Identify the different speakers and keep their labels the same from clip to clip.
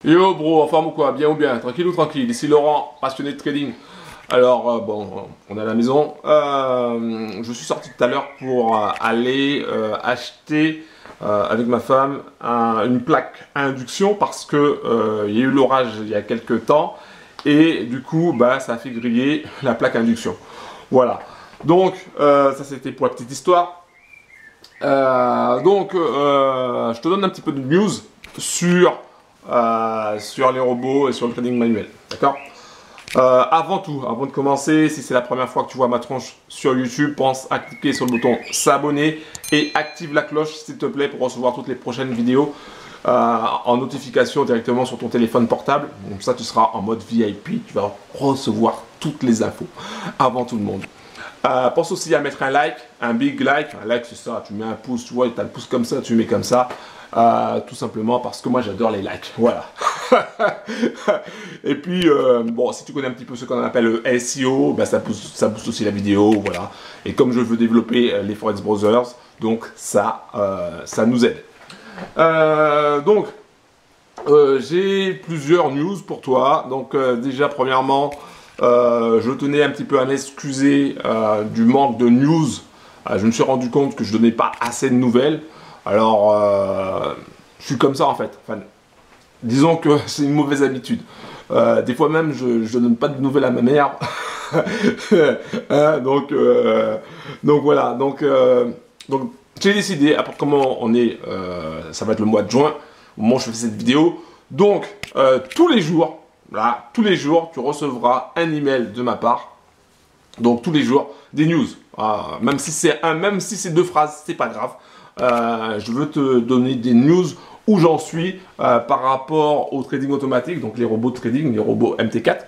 Speaker 1: Yo bro, en forme ou quoi? Bien ou bien? Tranquille ou tranquille? Ici Laurent, passionné de trading. Alors bon, on est à la maison. Je suis sorti tout à l'heure pour aller acheter avec ma femme une plaque à induction parce que il y a eu l'orage il y a quelques temps et du coup bah ça a fait griller la plaque à induction. Voilà. Donc ça c'était pour la petite histoire. Je te donne un petit peu de news sur les robots et sur le trading manuel. D'accord? Avant tout, avant de commencer, si c'est la première fois que tu vois ma tronche sur YouTube, pense à cliquer sur le bouton s'abonner et active la cloche s'il te plaît pour recevoir toutes les prochaines vidéos en notification directement sur ton téléphone portable. Comme ça, tu seras en mode VIP, tu vas recevoir toutes les infos avant tout le monde. Pense aussi à mettre un like, un big like. Un like, c'est ça, tu mets un pouce, tu vois, tu as le pouce comme ça, tu mets comme ça. Tout simplement parce que moi j'adore les likes, voilà. Et puis, bon, si tu connais un petit peu ce qu'on appelle le SEO, bah, ça booste aussi la vidéo, voilà. Et comme je veux développer les Forex Brothers, donc ça nous aide. J'ai plusieurs news pour toi. Donc déjà, premièrement, je tenais un petit peu à m'excuser du manque de news. Je me suis rendu compte que je donnais pas assez de nouvelles. Alors, je suis comme ça en fait. Enfin, disons que c'est une mauvaise habitude. Des fois même, je ne donne pas de nouvelles à ma mère. Donc voilà. Donc j'ai décidé, après comment on est, ça va être le mois de juin, au moment où je fais cette vidéo. Donc, tous les jours, là, tous les jours, tu recevras un email de ma part. Donc tous les jours, des news. Même si c'est deux phrases, c'est pas grave. Je veux te donner des news où j'en suis par rapport au trading automatique, donc les robots de trading, les robots MT4,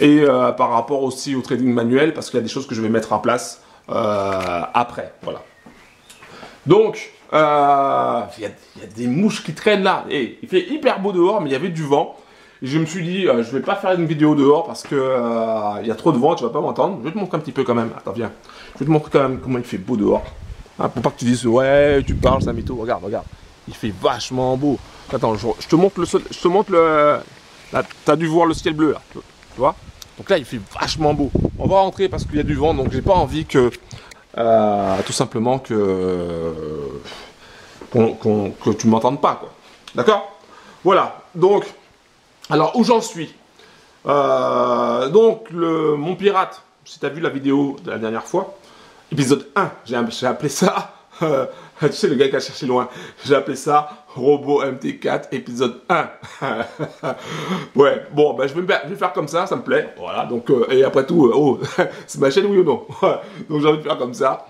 Speaker 1: et par rapport aussi au trading manuel, parce qu'il y a des choses que je vais mettre en place après. Voilà. Donc, il y a des mouches qui traînent là. Et il fait hyper beau dehors, mais il y avait du vent. Et je me suis dit, je vais pas faire une vidéo dehors parce que il y a trop de vent, tu vas pas m'entendre. Je vais te montrer un petit peu quand même. Attends, viens. Je vais te montrer quand même comment il fait beau dehors. Pour pas que tu dises, ouais, tu parles, ça mytho. Regarde, regarde. Il fait vachement beau. Attends, je te montre là, t'as dû voir le ciel bleu là. Tu vois? Donc là, il fait vachement beau. On va rentrer parce qu'il y a du vent, donc j'ai pas envie que tout simplement que tu m'entendes pas, quoi. D'accord? Voilà. Donc, alors où j'en suis? Mon pirate, si tu as vu la vidéo de la dernière fois, épisode 1, j'ai appelé ça, tu sais le gars qui a cherché loin, j'ai appelé ça Robot MT4 épisode 1. Ouais, bon, ben, je vais faire comme ça me plaît, voilà, donc, et après tout, oh, c'est ma chaîne oui ou non? Donc j'ai envie de faire comme ça.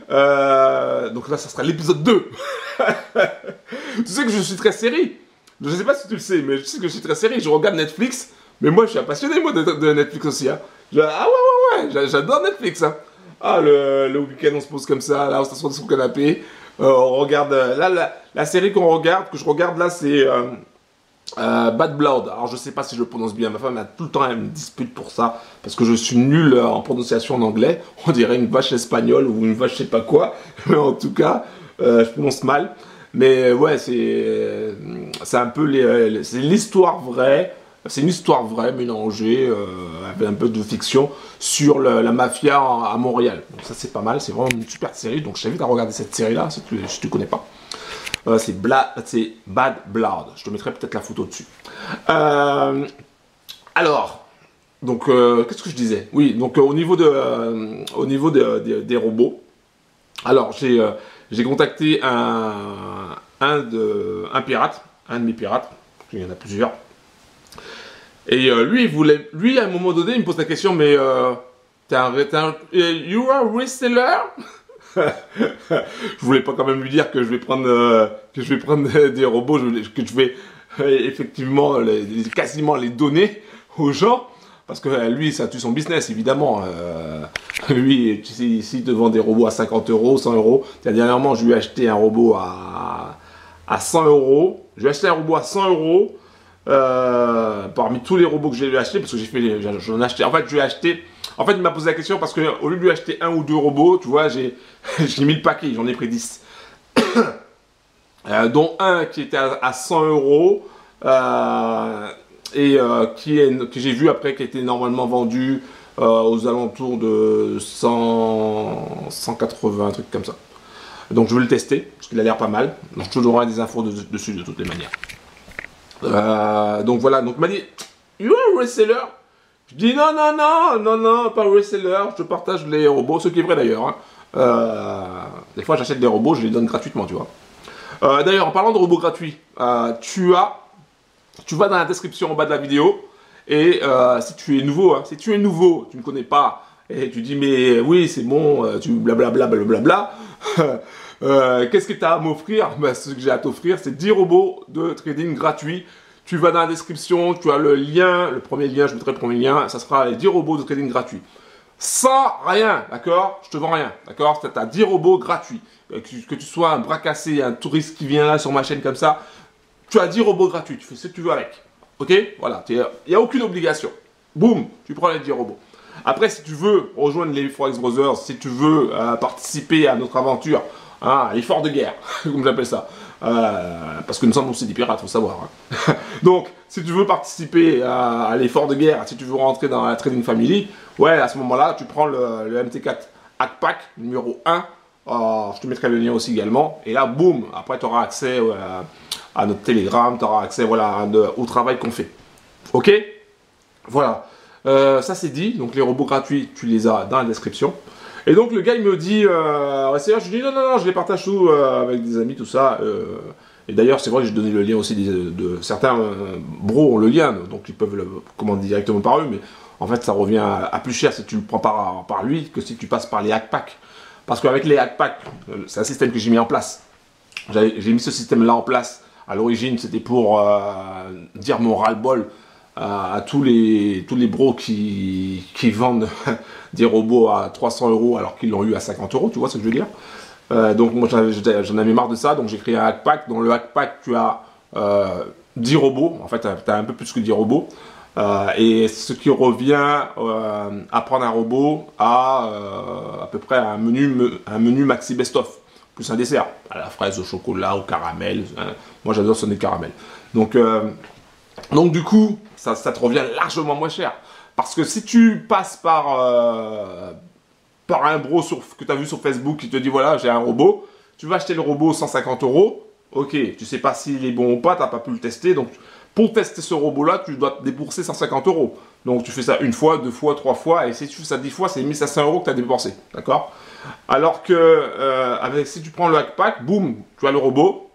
Speaker 1: Donc là, ça sera l'épisode 2. Tu sais que je suis très série. Je sais pas si tu le sais, mais je sais que je suis très série. Je regarde Netflix, mais moi, je suis un passionné moi, de Netflix aussi. Hein. Ah ouais, j'adore Netflix. Hein. Le week-end, on se pose comme ça, là, on s'assoit sur le canapé. On regarde. Là, la série que je regarde là, c'est Bad Blood. Alors, je sais pas si je le prononce bien. Ma femme a tout le temps, elle me dispute pour ça, parce que je suis nul en prononciation en anglais. On dirait une vache espagnole ou une vache je sais pas quoi. Mais en tout cas, je prononce mal. Mais ouais, c'est un peu c'est l'histoire vraie. C'est une histoire vraie mélangée avec un peu de fiction sur la mafia à Montréal. Donc ça c'est pas mal, c'est vraiment une super série. Donc je t'invite à regarder cette série-là si tu connais pas. C'est Bad Blood. Je te mettrai peut-être la photo dessus. Alors, donc qu'est-ce que je disais? Oui, donc au niveau des robots. Alors j'ai contacté un pirate, un de mes pirates. Il y en a plusieurs. Et lui à un moment donné, il me pose la question, mais you are a reseller? Je voulais pas quand même lui dire que je vais prendre des robots, que je vais effectivement quasiment les donner aux gens, parce que lui ça tue son business évidemment. Lui, tu sais, s'il te vend des robots à 50 euros, 100 euros, dernièrement je lui ai acheté un robot à 100 euros. Je lui ai acheté un robot à 100 euros. Parmi tous les robots que j'ai lui acheté, parce que j'en ai acheté, en fait, je lui ai acheté, en fait, il m'a posé la question parce que au lieu de lui acheter un ou deux robots, tu vois, j'ai mis le paquet, j'en ai pris 10. Dont un qui était à 100 euros, que j'ai vu après qui était normalement vendu aux alentours de 180, un truc comme ça. Donc je vais le tester, parce qu'il a l'air pas mal. Donc je te donnerai des infos dessus de toutes les manières. Donc voilà, donc il m'a dit, you are a reseller? Je dis non, non, non, non, non, pas reseller, je te partage les robots, ce qui est vrai d'ailleurs. Hein. Des fois j'achète des robots, je les donne gratuitement, tu vois. D'ailleurs, en parlant de robots gratuits, tu vas dans la description en bas de la vidéo, et si tu es nouveau, hein, tu ne connais pas, et tu dis mais oui c'est bon, tu blablabla, blablabla, qu'est-ce que tu as à m'offrir? Ben, ce que j'ai à t'offrir, c'est 10 robots de trading gratuits. Tu vas dans la description, tu as le lien, le premier lien, je mettrai le premier lien, ça sera les 10 robots de trading gratuits. Sans rien, d'accord? Je te vends rien, d'accord? Tu as 10 robots gratuits. Que tu sois un bras cassé, un touriste qui vient là sur ma chaîne comme ça, tu as 10 robots gratuits, tu fais ce que tu veux avec. Ok? Voilà, il n'y a aucune obligation. Boum, tu prends les 10 robots. Après, si tu veux rejoindre les Forex Brothers, si tu veux participer à notre aventure, hein, à l'effort de guerre, comme j'appelle ça, parce que nous sommes aussi des pirates, faut savoir. Hein. Donc, si tu veux participer à l'effort de guerre, si tu veux rentrer dans la Trading Family, ouais, à ce moment-là, tu prends le MT4 Hackpack numéro 1. Je te mettrai le lien aussi également. Et là, boum, après, tu auras accès à notre Telegram, tu auras accès voilà, au travail qu'on fait. Ok? Voilà. Ça, c'est dit. Donc, les robots gratuits, tu les as dans la description. Et donc, le gars, il me dit, je lui dis, non, non, non, je les partage tout avec des amis, tout ça. Et d'ailleurs, c'est vrai que j'ai donné le lien aussi de certains bros ont le lien, donc ils peuvent le commander directement par eux. Mais en fait, ça revient à plus cher si tu le prends par lui que si tu passes par les hackpacks. Parce qu'avec les hackpacks, c'est un système que j'ai mis en place. J'ai mis ce système-là en place. À l'origine, c'était pour dire mon ras-le-bol à tous les bros qui vendent des robots à 300 € alors qu'ils l'ont eu à 50 €, tu vois ce que je veux dire. Donc moi j'en avais marre de ça, donc j'ai créé un hackpack. Dans le hackpack, tu as 10 robots, en fait tu as un peu plus que 10 robots. Et ce qui revient à prendre un robot à peu près un menu maxi best-of, plus un dessert, à la fraise, au chocolat, au caramel. Hein. Moi j'adore sonner caramel. Donc du coup, ça te revient largement moins cher. Parce que si tu passes par un bro que tu as vu sur Facebook qui te dit voilà, j'ai un robot, tu vas acheter le robot 150 €, ok, tu sais pas s'il est bon ou pas, tu n'as pas pu le tester, donc pour tester ce robot-là, tu dois débourser 150 €. Donc tu fais ça une fois, deux fois, trois fois, et si tu fais ça 10 fois, c'est 1500 € que tu as dépensé, d'accord? Alors que si tu prends le hackpack, boum, tu as le robot,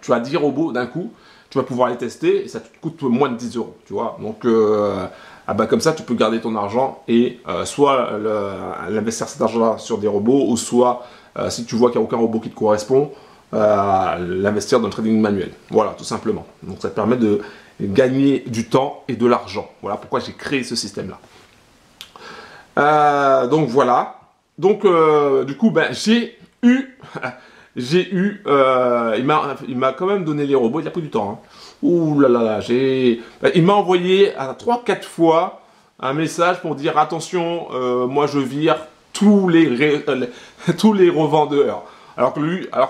Speaker 1: tu as 10 robots d'un coup, tu vas pouvoir les tester, et ça te coûte moins de 10 €, tu vois? Donc comme ça, tu peux garder ton argent et soit l'investir cet argent-là sur des robots, ou soit, si tu vois qu'il n'y a aucun robot qui te correspond, l'investir dans le trading manuel. Voilà, tout simplement. Donc ça te permet de gagner du temps et de l'argent. Voilà pourquoi j'ai créé ce système-là. Donc voilà. Donc du coup, il m'a quand même donné les robots, il a pris du temps. Hein. Ouh là là là, il m'a envoyé à 3-4 fois un message pour dire attention, moi je vire tous les revendeurs. Alors que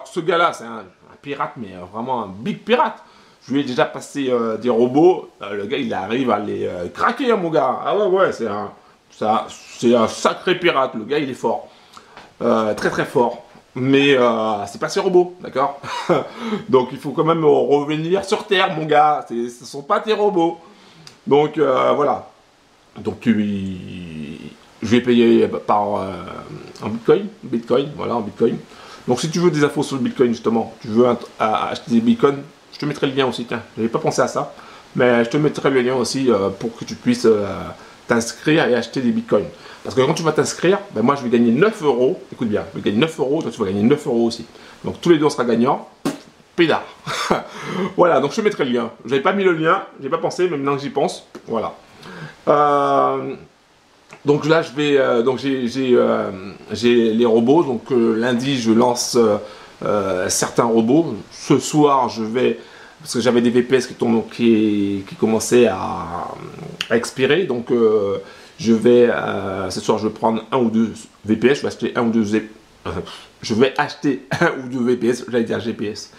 Speaker 1: ce gars-là, c'est un pirate, mais vraiment un big pirate. Je lui ai déjà passé des robots, le gars il arrive à les craquer, hein, mon gars. Ah ouais, c'est un sacré pirate, le gars il est fort. Très très fort. Mais c'est pas ses robots, d'accord? Donc il faut quand même revenir sur Terre, mon gars. Ce sont pas tes robots. Donc voilà. Donc je vais payer en Bitcoin, voilà, en Bitcoin. Donc si tu veux des infos sur le Bitcoin justement, tu veux acheter des Bitcoins, je te mettrai le lien aussi. Tiens, j'avais pas pensé à ça, mais je te mettrai le lien aussi pour que tu puisses t'inscrire et acheter des Bitcoins. Parce que quand tu vas t'inscrire, moi je vais gagner 9 €. Écoute bien, je vais gagner 9 €, toi tu vas gagner 9 € aussi. Donc tous les deux on sera gagnants. Pédard. Voilà, donc je te mettrai le lien. J'avais pas mis le lien, j'ai pas pensé, mais maintenant que j'y pense, voilà. Donc là je vais, j'ai les robots. Donc lundi je lance certains robots. Ce soir je vais, parce que j'avais des VPS qui commençaient à expirer, donc je vais, ce soir je vais prendre un ou deux VPS, je vais acheter un ou deux VPS, j'allais dire GPS.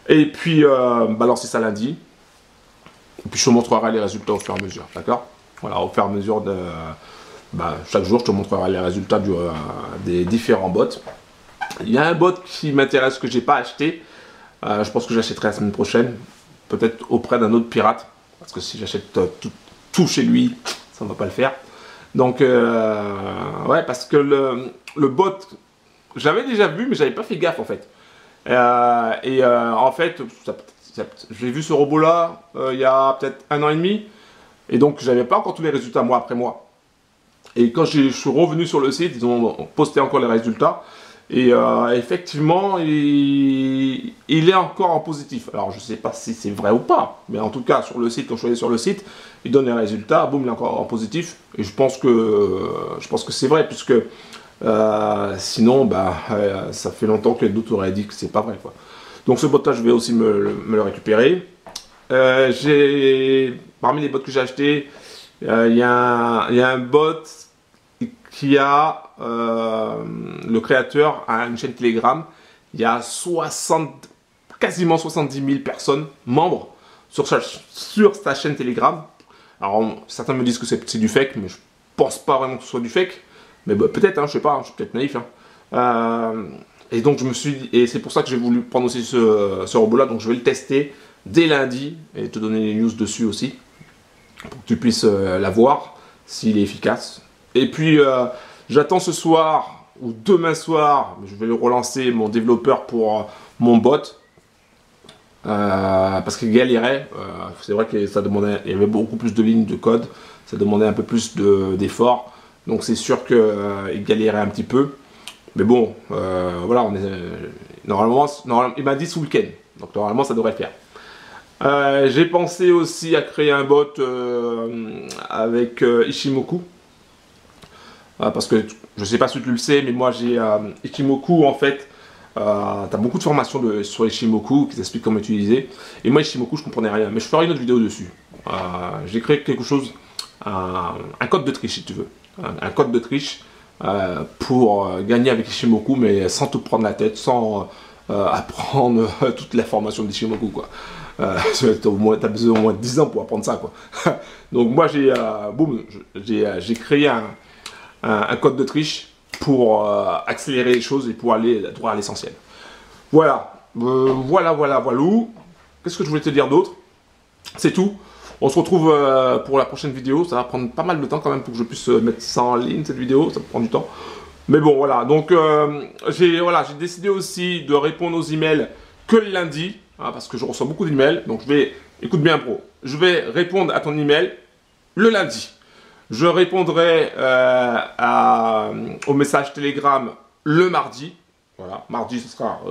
Speaker 1: Et puis balancer ça lundi. Et puis je te montrerai les résultats au fur et à mesure, d'accord? Voilà, au fur et à mesure de... chaque jour, je te montrerai les résultats des différents bots. Il y a un bot qui m'intéresse que j'ai pas acheté. Je pense que j'achèterai la semaine prochaine. Peut-être auprès d'un autre pirate. Parce que si j'achète tout chez lui, ça ne va pas le faire. Donc, ouais, parce que le bot, j'avais déjà vu, mais j'avais pas fait gaffe en fait. En fait, j'ai vu ce robot-là il y a peut-être 1 an et demi. Et donc, j'avais pas encore tous les résultats mois après mois. Et quand je suis revenu sur le site, ils ont posté encore les résultats. Et effectivement, il est encore en positif. Alors, je ne sais pas si c'est vrai ou pas. Mais en tout cas, sur le site, quand je suis allé sur le site, il donne les résultats. Boum, il est encore en positif. Et je pense que c'est vrai, puisque sinon, ça fait longtemps que les doutes auraient dit que c'est pas vrai, quoi. Donc, ce bot-là, je vais aussi me le récupérer. Parmi les bots que j'ai achetés, il y a un bot qui a le créateur a une chaîne Telegram. Il y a quasiment 70 000 personnes membres sur sa chaîne Telegram. Alors certains me disent que c'est du fake, mais je pense pas vraiment que ce soit du fake. Mais peut-être, hein, je sais pas, je suis peut-être naïf. Hein. Et donc et c'est pour ça que j'ai voulu prendre aussi ce robot-là. Donc je vais le tester dès lundi et te donner les news dessus aussi, pour que tu puisses l'avoir s'il est efficace. Et puis, j'attends ce soir ou demain soir, je vais le relancer, mon développeur pour mon bot. Parce qu'il galérait. C'est vrai que ça demandait, il y avait beaucoup plus de lignes de code. Ça demandait un peu plus d'efforts. Donc, c'est sûr qu'il galérait un petit peu. Mais bon, voilà, normalement, il m'a dit ce week-end. Donc, normalement, ça devrait le faire. J'ai pensé aussi à créer un bot avec Ichimoku. Parce que je ne sais pas si tu le sais, mais moi j'ai Ichimoku en fait. Tu as beaucoup de formations sur Ichimoku qui t'expliquent comment utiliser. Et moi Ichimoku je comprenais rien, mais je ferai une autre vidéo dessus. J'ai créé quelque chose, un code de triche si tu veux. Un code de triche pour gagner avec Ichimoku, mais sans te prendre la tête, sans apprendre toute la formation d'Ichimoku, quoi. Tu as besoin au moins de 10 ans pour apprendre ça, quoi. Donc moi j'ai créé un code de triche pour accélérer les choses et pour aller droit à l'essentiel. Voilà. Voilà. Qu'est-ce que je voulais te dire d'autre? C'est tout. On se retrouve pour la prochaine vidéo. Ça va prendre pas mal de temps quand même pour que je puisse mettre ça en ligne, cette vidéo. Ça prend du temps. Mais bon, voilà. Donc, j'ai décidé aussi de répondre aux emails que le lundi. Hein, parce que je reçois beaucoup d'emails. Donc, écoute bien, bro. Je vais répondre à ton email le lundi. Je répondrai au message Telegram le mardi. Voilà, mardi, ce sera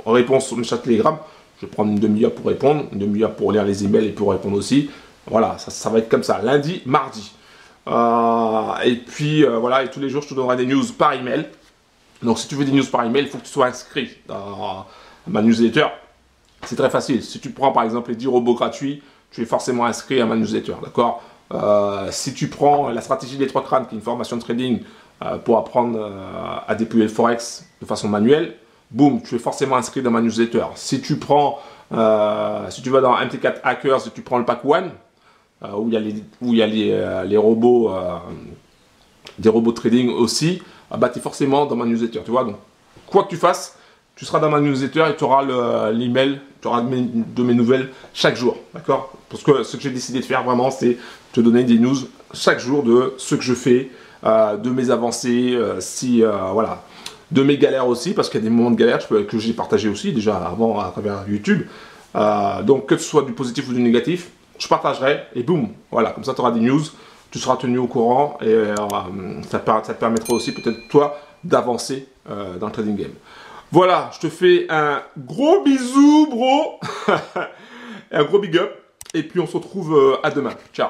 Speaker 1: réponse au message Telegram. Je vais prendre une demi-heure pour répondre, une demi-heure pour lire les emails et pour répondre aussi. Voilà, ça va être comme ça, lundi, mardi. Et puis, voilà, et tous les jours, je te donnerai des news par email. Donc, si tu veux des news par email, il faut que tu sois inscrit dans ma newsletter. C'est très facile. Si tu prends, par exemple, les 10 robots gratuits, tu es forcément inscrit à ma newsletter, d'accord? Si tu prends la stratégie des 3 crânes, qui est une formation de trading pour apprendre à déployer le forex de façon manuelle, boum, tu es forcément inscrit dans ma newsletter. Si tu prends, si tu vas dans MT4 Hackers et tu prends le pack 1, où il y a les robots, des robots trading aussi, tu es forcément dans ma newsletter. Tu vois, donc quoi que tu fasses, tu seras dans ma newsletter et tu auras l'email, tu auras de mes nouvelles chaque jour, d'accord? Parce que ce que j'ai décidé de faire vraiment, c'est te donner des news chaque jour de ce que je fais, de mes avancées, voilà, de mes galères aussi, parce qu'il y a des moments de galère que j'ai partagé aussi déjà avant à travers YouTube. Donc que ce soit du positif ou du négatif, je partagerai et boum, voilà, comme ça tu auras des news, tu seras tenu au courant et ça te permettra aussi peut-être toi d'avancer dans le trading game. Voilà, je te fais un gros bisou, bro. Un gros big up. Et puis on se retrouve à demain. Ciao.